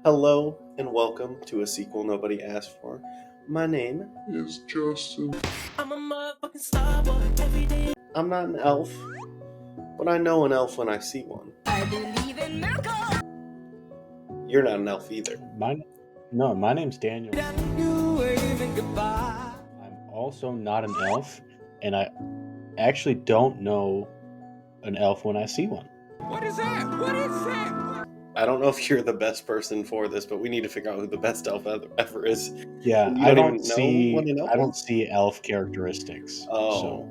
Hello and welcome to a sequel nobody asked for. My name is Justin. I'm a motherfucking star boy every day. I'm not an elf, but I know an elf when I see one. I believe in miracles. You're not an elf either. My name's Daniel. I'm also not an elf, and I actually don't know an elf when I see one. What is that? What is that? I don't know if you're the best person for this, but we need to figure out who the best elf ever is. Yeah, And you I don't don't even know what see an elf I don't is? see elf characteristics. Oh. So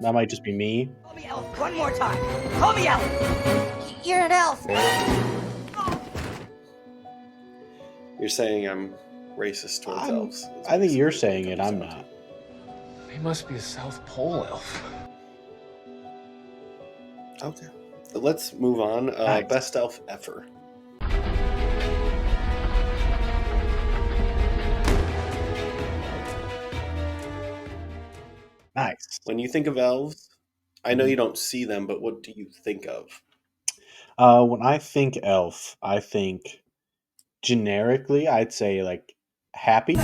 that might just be me. Call me elf one more time. Call me elf. You're an elf. You're saying I'm racist towards elves. I think you're saying it. I'm not. He must be a South Pole elf. Okay. Let's move on. Nice. Best elf ever. Nice. When you think of elves, I know you don't see them, but what do you think of? When I think elf, I think generically, I'd say like happy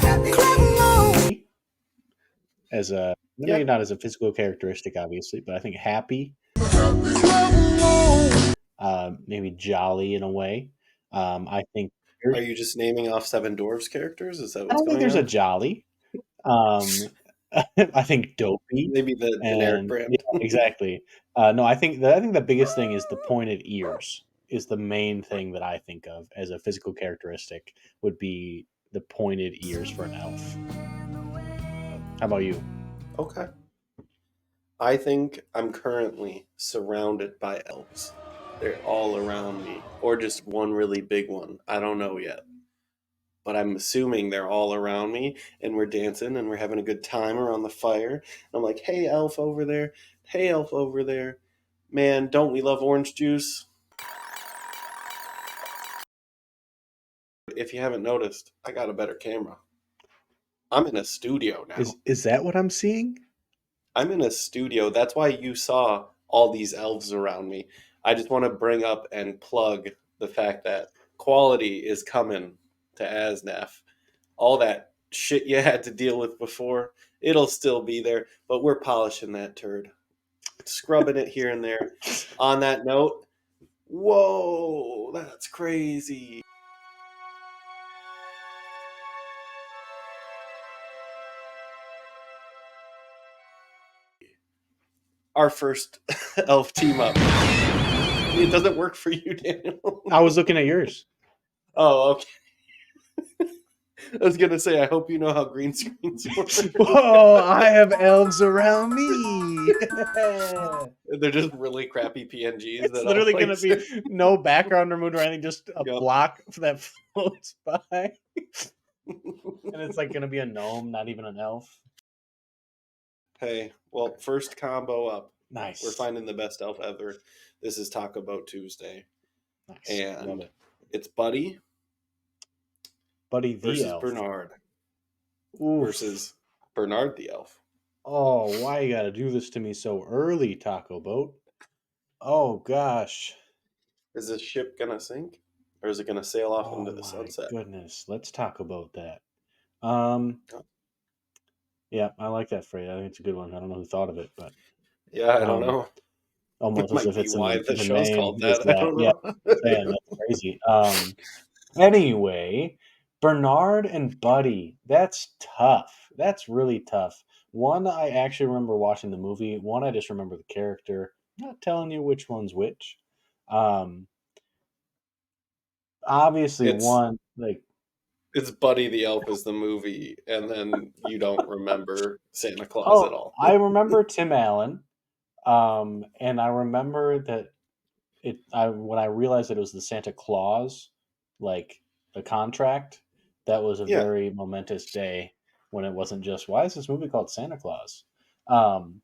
as a maybe not as a physical characteristic, obviously, but I think happy. Maybe jolly in a way. I think Are you just naming off Seven Dwarfs characters? Is that I what's don't think going there's a on? jolly. Um, I think dopey Maybe the generic and brand. yeah, exactly. No, I think the biggest thing is the pointed ears is the main thing that I think of as a physical characteristic would be the pointed ears for an elf. How about you? Okay. I think I'm currently surrounded by elves. They're all around me, or just one really big one. I don't know yet. But I'm assuming they're all around me and we're dancing and we're having a good time around the fire. I'm like, hey, elf over there. Hey, elf over there. Man, don't we love orange juice? If you haven't noticed, I got a better camera. I'm in a studio now. Is that what I'm seeing? I'm in a studio. That's why you saw all these elves around me. I just want to bring up and plug the fact that quality is coming to ASNAF. All that shit you had to deal with before, it'll still be there, but we're polishing that turd, scrubbing it here and there. On that note, whoa, that's crazy. Our first elf team up. It doesn't work for you, Daniel. I was looking at yours. Oh, okay. I was gonna say, I hope you know how green screens work. Whoa, I have elves around me. They're just really crappy PNGs. It's that literally I'll going to place. be no background removed or anything, just a Yep. block that floats by. And it's like going to be a gnome, not even an elf. Hey, well, first combo up. Nice. We're finding the best elf ever. This is Taco Boat Tuesday. Nice. And Love it. it's Buddy Buddy the versus elf. Bernard Oof. versus Bernard the elf. Oh, why you got to do this to me so early, Taco Boat? Oh, gosh. Is this ship gonna sink? Or is it gonna sail off Oh, into the my sunset? goodness. Let's talk about that. Oh. Yeah, I like that phrase. I think it's a good one. I don't know who thought of it, but Yeah, I don't know. almost It as might if be it's in why the the show's name called is that. I that. don't Yeah, know. man, that's crazy. Anyway, Bernard and Buddy. That's tough. That's really tough. One, I actually remember watching the movie. One, I just remember the character. Not telling you which one's which. Um, obviously, It's one like it's Buddy the Elf is the movie, and then you don't remember Santa Claus at oh, all. I remember Tim Allen. And I remember that when I realized that it was the Santa Claus, like the contract, that was a Yeah. very momentous day when it wasn't just why is this movie called Santa Claus? Um,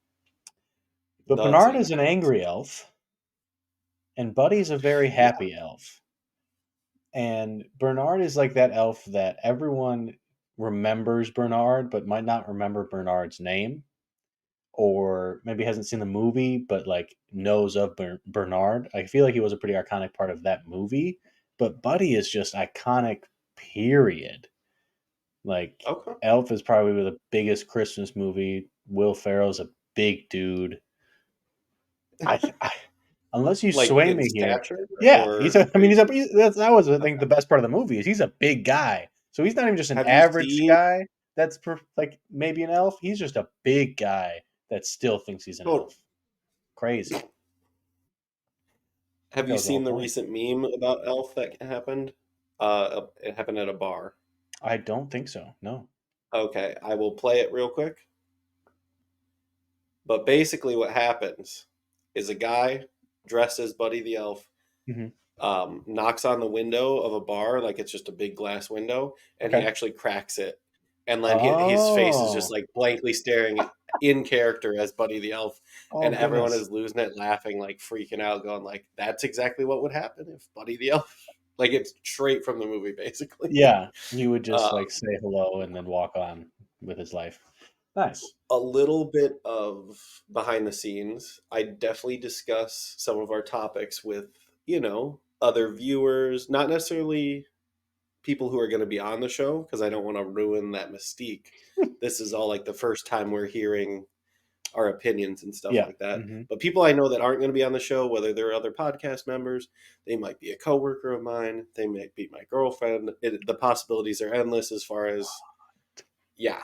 but The Bernard Santa is an Claus. angry elf, and Buddy's a very Yeah. happy elf. And Bernard is like that elf that everyone remembers Bernard, but might not remember Bernard's name, or maybe hasn't seen the movie but like knows of Bernard. I feel like he was a pretty iconic part of that movie, but Buddy is just iconic. Period. Like Okay. Elf is probably the biggest Christmas movie. Will Ferrell's a big dude. I unless you Like sway in me here, stature, yeah, or I mean, okay. that was I think the best part of the movie is he's a big guy. So he's not even just an Have you average seen? guy that's like maybe an elf. He's just a big guy that still thinks he's an Oh, elf. Crazy. have That you was the whole seen the point. recent meme about Elf that happened? It happened at a bar. I don't think so. No. Okay, I will play it real quick. But basically, what happens is a guy dressed as Buddy the Elf hmm knocks on the window of a bar, like it's just a big glass window, and he Okay. actually cracks it. And then his face is just Oh. like blankly staring in character as Buddy the Elf. Oh And everyone goodness. is losing it, laughing, like freaking out, going like, that's exactly what would happen if Buddy the Elf. Like it's straight from the movie, basically. Yeah, he would just Uh, like say hello and then walk on with his life. Nice. a little bit of behind the scenes. I definitely discuss some of our topics with, other viewers, not necessarily people who are going to be on the show, because I don't want to ruin that mystique. This is all like the first time we're hearing our opinions and stuff Yeah. like that. hmm But people I know that aren't going to be on the show, whether they're other podcast members, they might be a coworker of mine, they might be my girlfriend. The possibilities are endless as far as, yeah.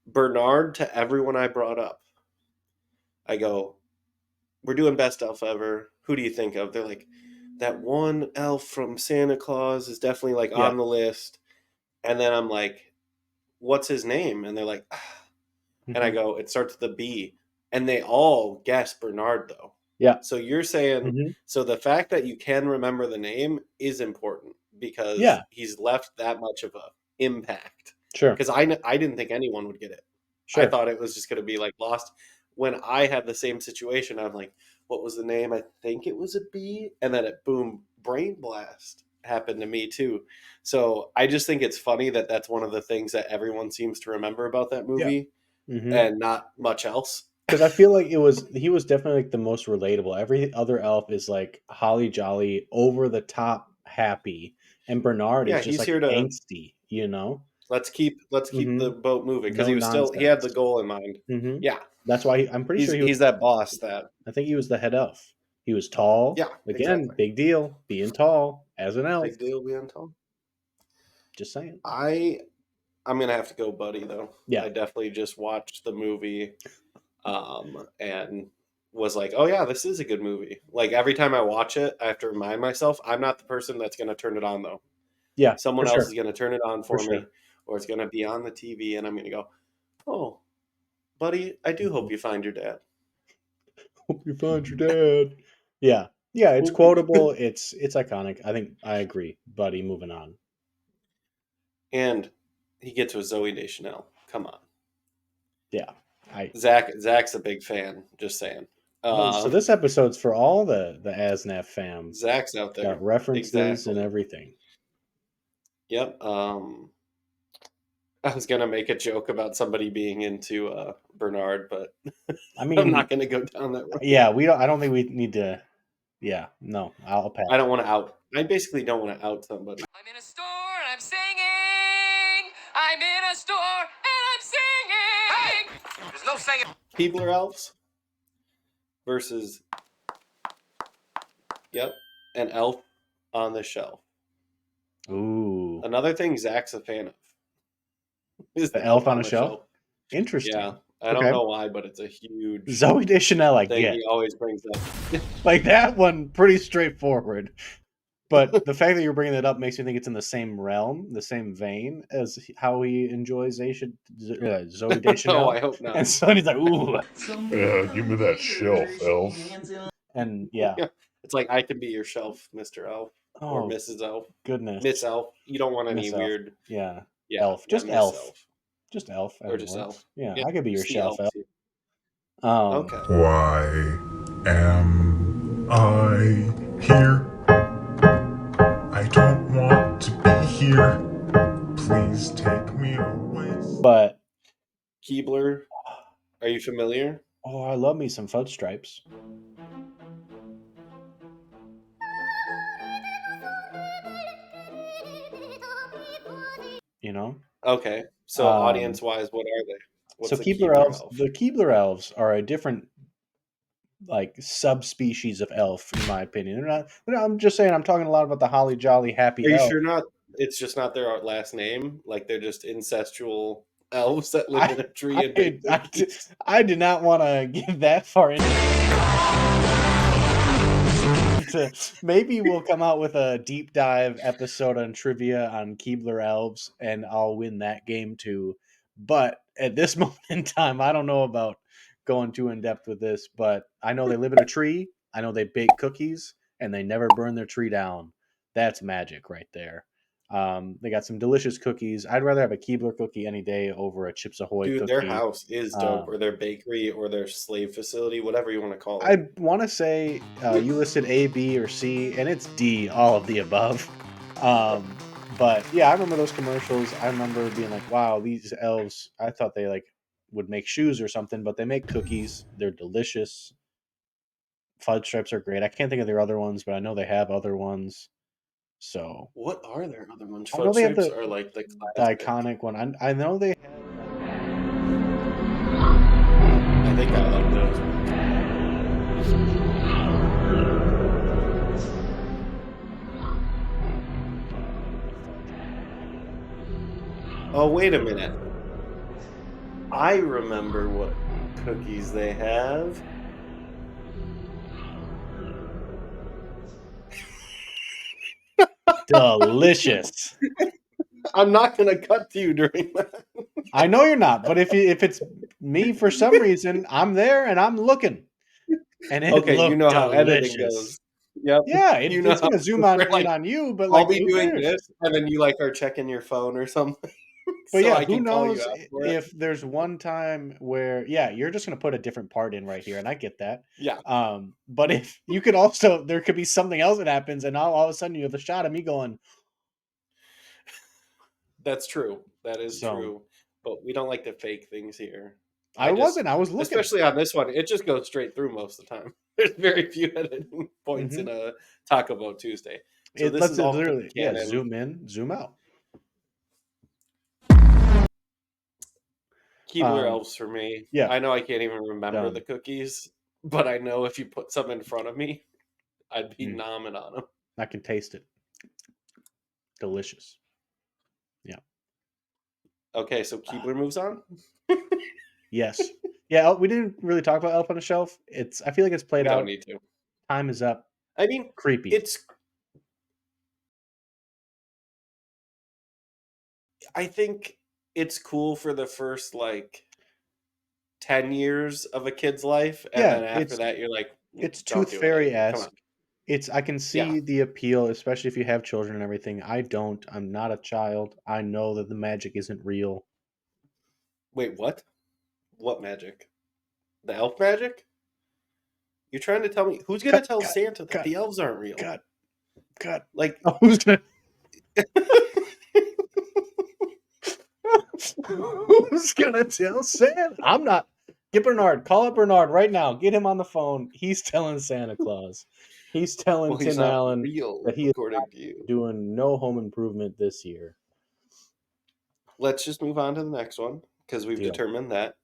Bernard, to everyone I brought up, I go, we're doing best elf ever. Who do you think of? They're like, that one elf from Santa Claus is definitely like Yeah. on the list. And then I'm like, what's his name? And they're like, and I hmm go, it starts with a B. And they all guess Bernard, though. Yeah. So you're saying, hmm so the fact that you can remember the name is important because Yeah. he's left that much of a impact. Sure. Because I didn't think anyone would get it. I Sure. thought it was just going to be like lost. When I had the same situation, I'm like, what was the name? I think it was a B. And then it, boom, brain blast happened to me too. So I just think it's funny that that's one of the things that everyone seems to remember about that Yeah. movie hmm and not much else. Because I feel like he was definitely like the most relatable. Every other elf is like holly jolly, over the top happy, and Bernard Yeah, is just he's like here to angsty. You know. let's keep hmm the boat moving because No he had the nonsense. goal in mind. hmm Yeah, That's why I'm pretty sure he was. he's that boss that I think he was the head elf. He was tall. yeah, Again, exactly. big deal. Being tall as an elf. Big deal being told. Just saying. I'm gonna have to go, Buddy. Though Yeah. I definitely just watched the movie, and was like, oh yeah, this is a good movie. Like every time I watch it, I have to remind myself I'm not the person that's gonna turn it on though. Yeah. Someone For else sure. is gonna turn it on for For me, sure. or it's gonna be on the TV, and I'm gonna go, oh, Buddy, I do hope you find your dad. Hope you find your dad. Yeah. Yeah. It's quotable. It's iconic. I think I agree, buddy. Moving on. And he gets with Zoe Deschanel. Come on. Yeah. Zach's a big fan. Just saying. So this episode's for all the ASNAF fam. Zach's out there. Got references Exactly. and everything. Yep. I was gonna make a joke about somebody being into Bernard, but I mean, I'm not gonna go down that road. yeah, we don't. I don't think we need to. Yeah, no, I'll pass. I don't want to out. I basically don't want to out somebody. I'm in a store and I'm singing. I'm in a store and I'm singing. Hey! There's no singing. People are elves versus an elf on the shelf. Ooh, Another thing Zach's a fan of is the elf on a shelf. Interesting. Yeah, I don't Okay. know why, but it's a huge Zoe Deschanel, I thing get. he always brings up. Like that one, pretty straightforward. But the fact that you're bringing it up makes me think it's in the same realm, the same vein as how he enjoys Zoe Deschanel. No, I hope not. And so he's like, ooh, Yeah, give me that shelf, elf. and yeah. Yeah. It's like I can be your shelf, Mr. Elf or Oh Mrs. Elf, goodness, Miss Elf. You don't want any Miss Elf. weird, Yeah, yeah, elf, yeah, just Miss elf, just elf, or just everyone. elf. Yeah, Yeah, I could be your just the shelf elf. elf. Okay. Why am I here? I don't want to be here. Please take me away. But Keebler, are you familiar? oh, I love me some Fudge Stripes. you know. Okay, so Um, audience-wise, what are they? What's So a Keebler Keebler elves, elf? the Keebler elves are a different like subspecies of elf, in my opinion. I'm just saying, I'm talking a lot about the holly jolly happy Are you elf. sure not? It's just not their last name. Like they're just incestual elves that live I, in a tree and bake cookies. I did not want to get that far into. Maybe we'll come out with a deep dive episode on trivia on Keebler elves, and I'll win that game too. But at this moment in time, I don't know about going too in depth with this. But I know they live in a tree. I know they bake cookies, and they never burn their tree down. That's magic right there. They got some delicious cookies. I'd rather have a Keebler cookie any day over a Chips Ahoy Dude, cookie. their house is dope, Um, or their bakery, or their slave facility, whatever you want to call it. I want to say you listed A, B, or C, and it's D, all of the above. Um, but yeah, I remember those commercials. I remember being like, "Wow, these elves!" I thought they like would make shoes or something, but they make cookies. They're delicious. Fudge stripes are great. I can't think of their other ones, but I know they have other ones. So What are their other ones? I know Fudge they have stripes the are like the the classic. iconic one. I know they have. I think I like those. Oh, wait a minute. I remember what cookies they have. Delicious. I'm not going to cut to you during that. I know you're not, but if it's me for some reason, I'm there and I'm looking, and it Okay, you looked know how editing delicious. goes. Yep. Yeah, You know it's how gonna zoom on we're like, in on you, but I'll like, be who doing cares? this, and then you like are checking your phone or something, But so yeah, I who can call you knows out for it. if there's one time where you're just gonna put a different part in right here, and I get that. Yeah, But if you could also, there could be something else that happens, and all of a sudden you have a shot of me going. that's true. That is So true. But we don't like to fake things here. I wasn't. I was looking. Especially on this one, it just goes straight through most of the time. There's very few editing points in a Taco Boat Tuesday. So It this lets is it all literally, canon. zoom in, zoom out. Keebler elves for me. Yeah. I know I can't even remember Done. the cookies, but I know if you put some in front of me, I'd be Mm. nomming on them. I can taste it. Delicious. Yeah. Okay, so Keebler moves on. Yes. Yeah, we didn't really talk about Elf on a Shelf. I feel like it's We played don't out. need to. Time is up. I mean, Creepy. I think it's cool for the first like 10 years of a kid's life, and Yeah, then after that you're like, it's don't Tooth do it Fairy anymore. Come esque. on. I can see the appeal, especially if you have children and everything. I don't. I'm not a child. I know that the magic isn't real. Wait, what? What magic? The elf magic? You're trying to tell me who's gonna tell Santa that the elves aren't real? Cut. Like Who's gonna Who's gonna tell Santa? I'm not. Get Bernard. Call up Bernard right now. Get him on the phone. He's telling Santa Claus. He's telling he's Tim not Allen real, that he is according to you. doing no home improvement this year. Let's just move on to the next one because we've Deal. determined that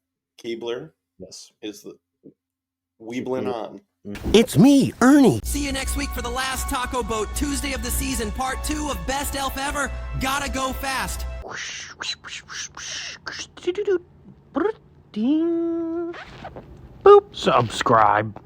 Keebler Yes. is the Weeblin on. It's me, Ernie. See you next week for the last Taco Boat Tuesday of the season, part 2 of Best Elf Ever. Gotta go fast. Ding. Boop. Subscribe.